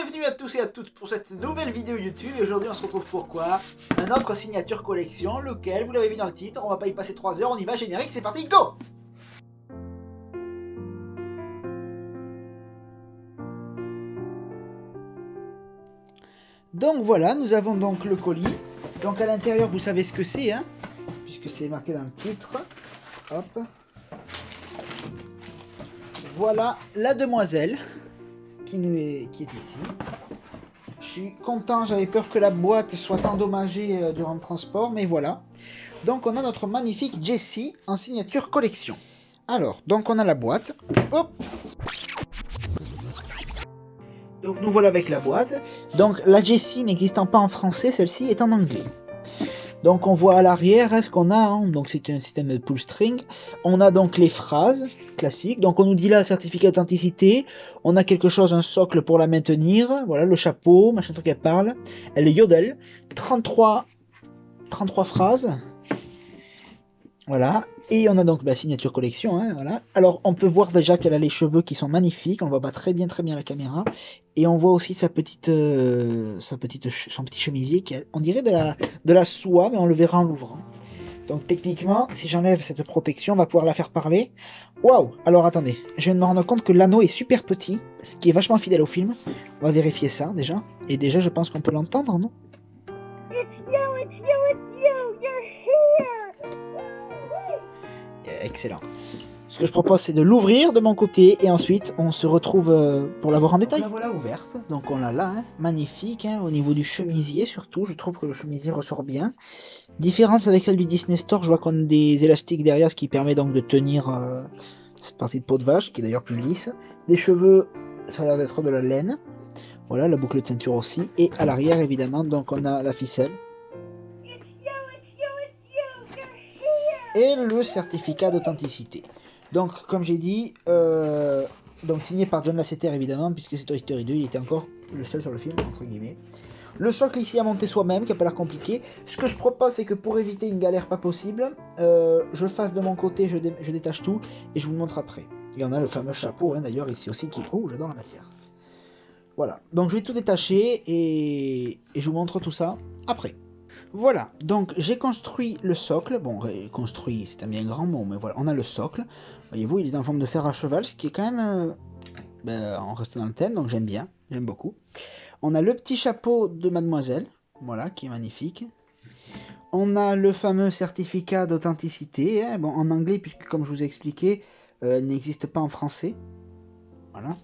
Bienvenue à tous et à toutes pour cette nouvelle vidéo YouTube. Et aujourd'hui on se retrouve pour quoi? Un autre signature collection, lequel, vous l'avez vu dans le titre, on va pas y passer 3 heures, on y va, générique, c'est parti, go! Donc voilà, nous avons donc le colis. Donc à l'intérieur, vous savez ce que c'est, hein, puisque c'est marqué dans le titre. Hop. Voilà la demoiselle qui est ici. Je suis content, j'avais peur que la boîte soit endommagée durant le transport, mais voilà. Donc on a notre magnifique Jessie en signature collection. Alors, donc on a la boîte. Hop. Donc nous voilà avec la boîte. Donc la Jessie n'existant pas en français, celle-ci est en anglais. Donc on voit à l'arrière ce qu'on a, hein. Donc c'est un système de pull string. On a donc les phrases classiques. Donc on nous dit là certificat d'authenticité. On a quelque chose, un socle pour la maintenir. Voilà le chapeau, machin truc elle parle. Elle est yodel. 33 phrases. Voilà. Et on a donc la signature collection, hein, voilà. Alors on peut voir déjà qu'elle a les cheveux qui sont magnifiques, on le voit pas très bien à la caméra. Et on voit aussi son petit chemisier, on dirait de la soie, mais on le verra en l'ouvrant. Donc techniquement, si j'enlève cette protection, on va pouvoir la faire parler. Waouh! Alors attendez, je viens de me rendre compte que l'anneau est super petit, ce qui est vachement fidèle au film. On va vérifier ça déjà. Et déjà je pense qu'on peut l'entendre, non? Excellent. Ce que je propose, c'est de l'ouvrir de mon côté et ensuite on se retrouve pour la voir en détail. La voilà ouverte, donc on l'a là, hein, magnifique, hein, au niveau du chemisier surtout, je trouve que le chemisier ressort bien. Différence avec celle du Disney Store, je vois qu'on a des élastiques derrière, ce qui permet donc de tenir cette partie de peau de vache, qui est d'ailleurs plus lisse. Des cheveux, ça a l'air d'être de la laine. Voilà, la boucle de ceinture aussi. Et à l'arrière, évidemment, donc on a la ficelle. Et le certificat d'authenticité. Donc, comme j'ai dit, donc signé par John Lasseter évidemment, puisque c'est Toy Story 2, il était encore le seul sur le film, entre guillemets. Le socle ici à monter soi-même, qui n'a pas l'air compliqué. Ce que je propose, c'est que pour éviter une galère pas possible, je fasse de mon côté, je détache tout, et je vous le montre après. Et on a le fameux chapeau, hein, d'ailleurs, ici aussi, qui est... Oh, j'adore la matière. Voilà, donc je vais tout détacher, et je vous montre tout ça après. Voilà, donc j'ai construit le socle. Bon, construit, c'est un bien grand mot, mais voilà, on a le socle. Voyez-vous, il est en forme de fer à cheval, ce qui est quand même... on reste dans le thème, donc j'aime bien, j'aime beaucoup. On a le petit chapeau de mademoiselle, voilà, qui est magnifique. On a le fameux certificat d'authenticité, hein, bon, en anglais, puisque comme je vous ai expliqué, elle n'existe pas en français. Voilà.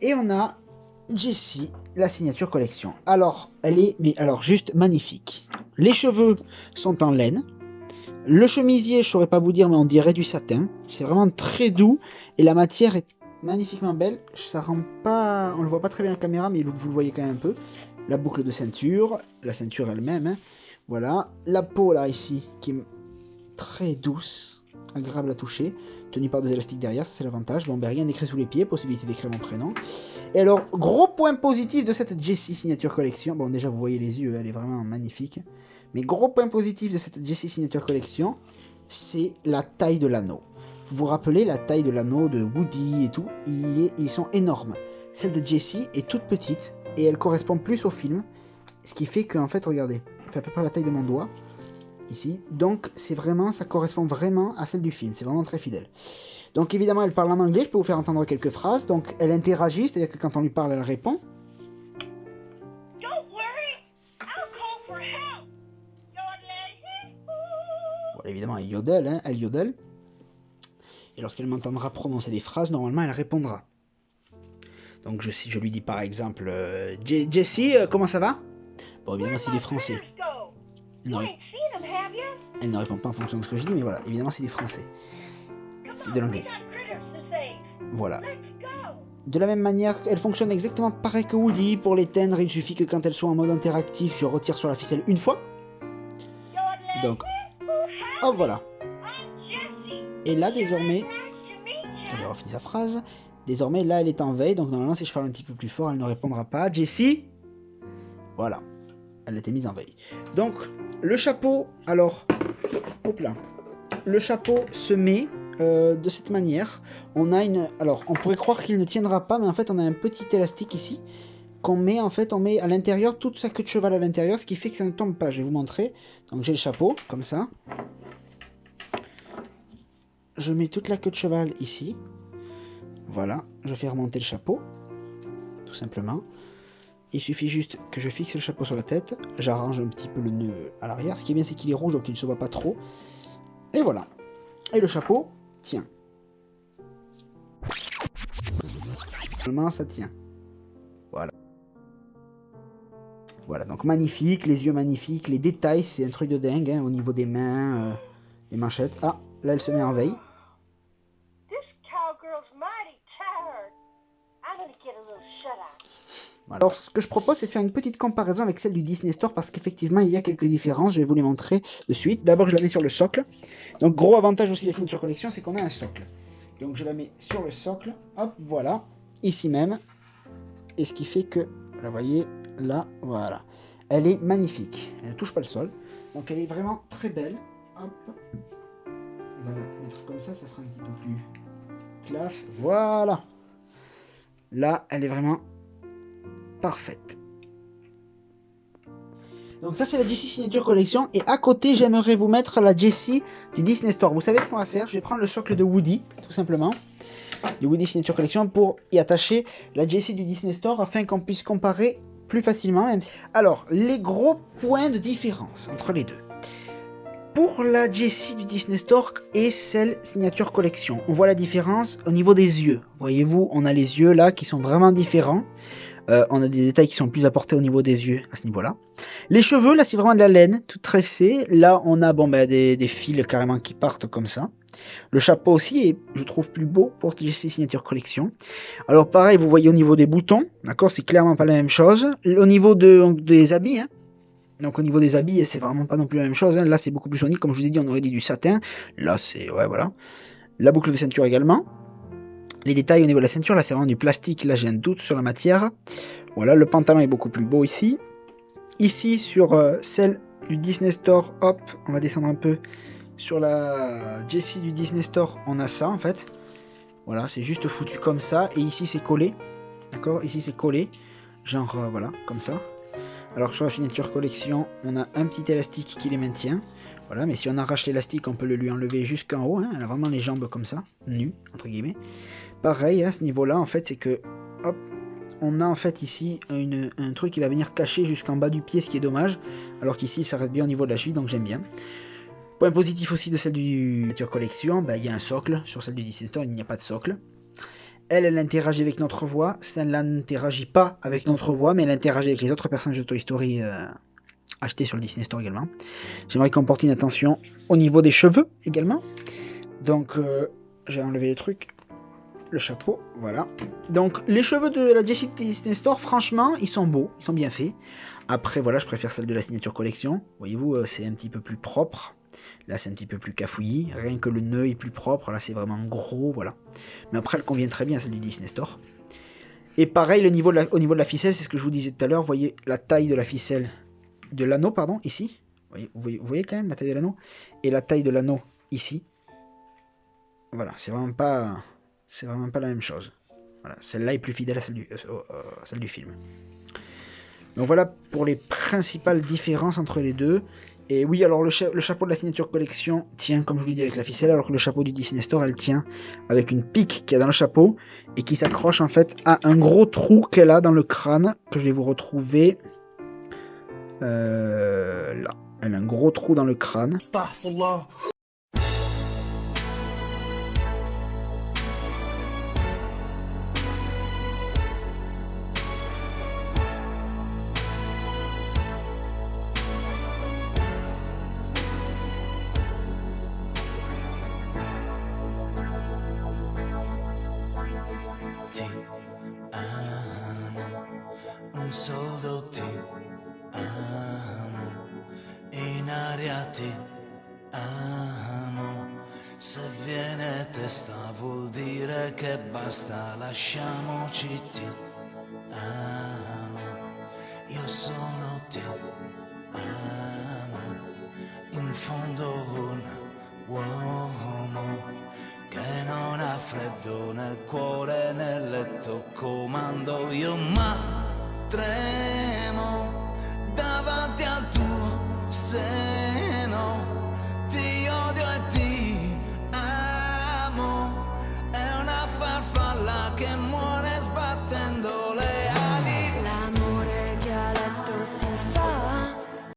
Et on a Jessie, la signature collection. Alors, elle est, mais alors juste magnifique. Les cheveux sont en laine. Le chemisier, je saurais pas vous dire, mais on dirait du satin. C'est vraiment très doux et la matière est magnifiquement belle. Ça rend pas, on le voit pas très bien à la caméra, mais vous le voyez quand même un peu. La boucle de ceinture, la ceinture elle-même, hein. Voilà. La peau là ici, qui est très douce, agréable à toucher, tenue par des élastiques derrière, ça c'est l'avantage. Bon, ben rien d'écrit sous les pieds, possibilité d'écrire mon prénom. Et alors, gros point positif de cette Jessie signature collection, bon déjà vous voyez les yeux, elle est vraiment magnifique, mais gros point positif de cette Jessie signature collection, c'est la taille de l'anneau. Vous vous rappelez la taille de l'anneau de Woody et tout, ils sont énormes. Celle de Jessie est toute petite et elle correspond plus au film, ce qui fait qu'en fait, regardez, elle fait à peu près la taille de mon doigt, ici, donc c'est vraiment, ça correspond vraiment à celle du film, c'est vraiment très fidèle. Donc évidemment elle parle en anglais, je peux vous faire entendre quelques phrases, donc elle interagit, c'est-à-dire que quand on lui parle elle répond. Voilà, évidemment elle yodel, hein, elle yodel. Et lorsqu'elle m'entendra prononcer des phrases, normalement elle répondra. Donc si je lui dis par exemple Jessie, comment ça va? Bon évidemment c'est des français. Elle ne répond pas en fonction de ce que je dis, mais voilà, évidemment c'est des français. C'est de l'anglais. Voilà. De la même manière, elle fonctionne exactement pareil que Woody. Pour l'éteindre, il suffit que quand elle soit en mode interactif, je retire sur la ficelle une fois. Donc, hop, voilà. Et là, désormais, elle aura fini sa phrase. Désormais, là, elle est en veille. Donc, normalement, si je parle un petit peu plus fort, elle ne répondra pas. Jessie, voilà. Elle était mise en veille. Donc, le chapeau, alors, hop là. Le chapeau se met de cette manière. On a une, alors on pourrait croire qu'il ne tiendra pas, mais en fait on a un petit élastique ici qu'on met, en fait, on met à l'intérieur toute sa queue de cheval à l'intérieur, ce qui fait que ça ne tombe pas. Je vais vous montrer. Donc j'ai le chapeau, comme ça. Je mets toute la queue de cheval ici. Voilà, je fais remonter le chapeau, tout simplement. Il suffit juste que je fixe le chapeau sur la tête, j'arrange un petit peu le nœud à l'arrière. Ce qui est bien, c'est qu'il est rouge, donc il ne se voit pas trop. Et voilà. Et le chapeau tient. Normalement, ça tient. Voilà. Voilà, donc magnifique, les yeux magnifiques, les détails, c'est un truc de dingue, hein, au niveau des mains, les manchettes. Ah, là, elle se met en veille. Voilà. Alors, ce que je propose, c'est de faire une petite comparaison avec celle du Disney Store, parce qu'effectivement, il y a quelques différences. Je vais vous les montrer de suite. D'abord, je la mets sur le socle. Donc, gros avantage aussi des Signature Collection, c'est qu'on a un socle. Donc, je la mets sur le socle. Hop, voilà. Ici même. Et ce qui fait que, la voyez, là, voilà. Elle est magnifique. Elle ne touche pas le sol. Donc, elle est vraiment très belle. Hop. Voilà, mettre comme ça fera un petit peu plus classe. Voilà. Là, elle est vraiment parfaite. Donc ça, c'est la Jessie Signature Collection. Et à côté, j'aimerais vous mettre la Jessie du Disney Store. Vous savez ce qu'on va faire? Je vais prendre le socle de Woody, tout simplement, du Woody Signature Collection, pour y attacher la Jessie du Disney Store, afin qu'on puisse comparer plus facilement. Même si... Alors, les gros points de différence entre les deux. Pour la Jessie du Disney Store et celle Signature Collection, on voit la différence au niveau des yeux. Voyez-vous, on a les yeux là qui sont vraiment différents. On a des détails qui sont plus apportés au niveau des yeux à ce niveau-là. Les cheveux, là, c'est vraiment de la laine, tout tressé. Là, on a des fils carrément qui partent comme ça. Le chapeau aussi est, je trouve, plus beau pour Jessie Signature Collection. Alors, pareil, vous voyez au niveau des boutons, d'accord, c'est clairement pas la même chose. Au niveau des habits, hein. Donc, au niveau des habits, c'est vraiment pas non plus la même chose. Hein. Là, c'est beaucoup plus sonique. Comme je vous ai dit, on aurait dit du satin. Là, c'est, ouais, voilà. La boucle de ceinture également. Les détails au niveau de la ceinture, là c'est vraiment du plastique, là j'ai un doute sur la matière. Voilà, le pantalon est beaucoup plus beau ici. Ici sur celle du Disney Store, hop, on va descendre un peu. Sur la Jessie du Disney Store, on a ça en fait. Voilà, c'est juste foutu comme ça. Et ici c'est collé. D'accord, ici c'est collé. Genre voilà, comme ça. Alors sur la Signature Collection, on a un petit élastique qui les maintient. Voilà, mais si on arrache l'élastique, on peut le lui enlever jusqu'en haut. Hein. Elle a vraiment les jambes comme ça, nues, entre guillemets. Pareil, à ce niveau-là, en fait, c'est que, hop, on a en fait ici un truc qui va venir cacher jusqu'en bas du pied, ce qui est dommage. Alors qu'ici, ça reste bien au niveau de la cheville, donc j'aime bien. Point positif aussi de celle du Signature Collection, il y a un socle. Sur celle du Disney Store, il n'y a pas de socle. Elle interagit avec notre voix. Celle-là n'interagit pas avec notre voix, mais elle interagit avec les autres personnages de Toy Story achetés sur le Disney Store également. J'aimerais qu'on porte une attention au niveau des cheveux également. Donc, je vais enlever les trucs. Le chapeau, voilà. Donc, les cheveux de la Jessie Disney Store, franchement, ils sont beaux, ils sont bien faits. Après, voilà, je préfère celle de la Signature Collection. Voyez-vous, c'est un petit peu plus propre. Là, c'est un petit peu plus cafouillis. Rien que le nœud est plus propre. Là, c'est vraiment gros, voilà. Mais après, elle convient très bien à celle du Disney Store. Et pareil, au niveau de la ficelle, c'est ce que je vous disais tout à l'heure. Vous voyez la taille de la ficelle, de l'anneau, pardon, ici. Vous voyez quand même la taille de l'anneau. Et la taille de l'anneau, ici. Voilà, c'est vraiment pas la même chose. Voilà, celle-là est plus fidèle à celle du film. Donc voilà pour les principales différences entre les deux. Et oui, alors le chapeau de la Signature Collection tient, comme je vous l'ai dit, avec la ficelle, alors que le chapeau du Disney Store, elle tient avec une pique qu'il y a dans le chapeau et qui s'accroche en fait à un gros trou qu'elle a dans le crâne, que je vais vous retrouver là. Elle a un gros trou dans le crâne. Solo ti amo, in aria ti amo, se viene testa vuol dire che basta, lasciamoci ti amo, io solo ti amo, in fondo un uomo che non ha freddo nel cuore, nel letto comando io, ma tremo davanti al tuo seno, ti odio e ti amo, è una farfalla che muore